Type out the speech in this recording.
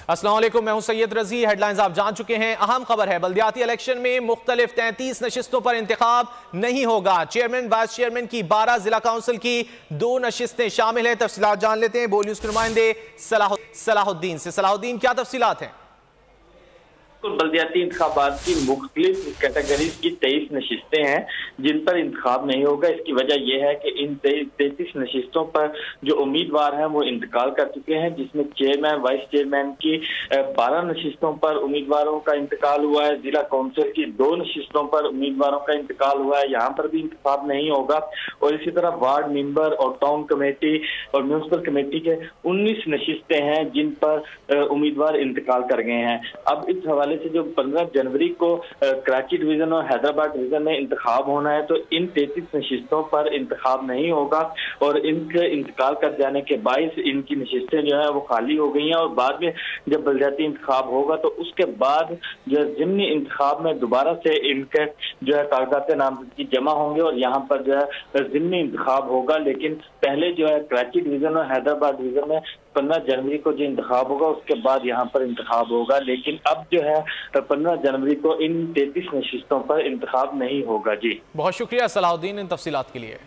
अस्सलाम वालेकुम, मैं हूं सैयद रजी। हेडलाइंस आप जान चुके हैं। अहम खबर है, बल्दियाती इलेक्शन में मुख्तलिफ 33 नशिस्तों पर इंतखाब नहीं होगा। चेयरमैन वाइस चेयरमैन की 12 जिला काउंसिल की 2 नशिस्तें शामिल हैं। तफसीलात जान लेते हैं बोल न्यूज के नुमाइंदे सलाहुद्दीन से। सलाहुद्दीन, क्या तफसीलात हैं? बल्दियाती इंतखाबात की मुख्तलिफ कैटेगरीज की 23 नशिस्तें हैं जिन पर इंतखाब नहीं होगा। इसकी वजह यह है कि इन 33 नशिस्तों पर जो उम्मीदवार हैं वो इंतकाल कर चुके हैं, जिसमें चेयरमैन वाइस चेयरमैन की 12 नशिस्तों पर उम्मीदवारों का इंतकाल हुआ है। जिला काउंसिल की 2 नशिस्तों पर उम्मीदवारों का इंतकाल हुआ है, यहाँ पर भी इंतखाब नहीं होगा। और इसी तरह वार्ड मेंबर और टाउन कमेटी और म्यूनसिपल कमेटी के 19 नशिस्तें हैं जिन पर उम्मीदवार इंतकाल कर गए हैं। अब इस हवाले से जो 15 जनवरी को कराची डिवीजन और हैदराबाद डिवीजन में इंतखाब होना है, तो इन 33 नशिस्तों पर इंतखाब नहीं होगा और इनके इंतकाल कर जाने के बायस इनकी नशिस्तें जो है वो खाली हो गई हैं। और बाद में जब बल्दियाती इंतखाब होगा तो उसके बाद जो है ज़िमनी इंतखाब में दोबारा से इनके जो है कागजात नामजदगी जमा होंगे और यहाँ पर जो है ज़िमनी इंतखाब होगा। लेकिन पहले जो है कराची डिवीजन और हैदराबाद डिवीजन में 15 जनवरी को जो इंतखाब होगा उसके बाद यहाँ पर इंतखाब होगा। लेकिन अब जो है 15 जनवरी को इन 33 नशिस्तों पर इंतखाब नहीं होगा। जी, बहुत शुक्रिया सलाहुद्दीन इन तफसीलात के लिए।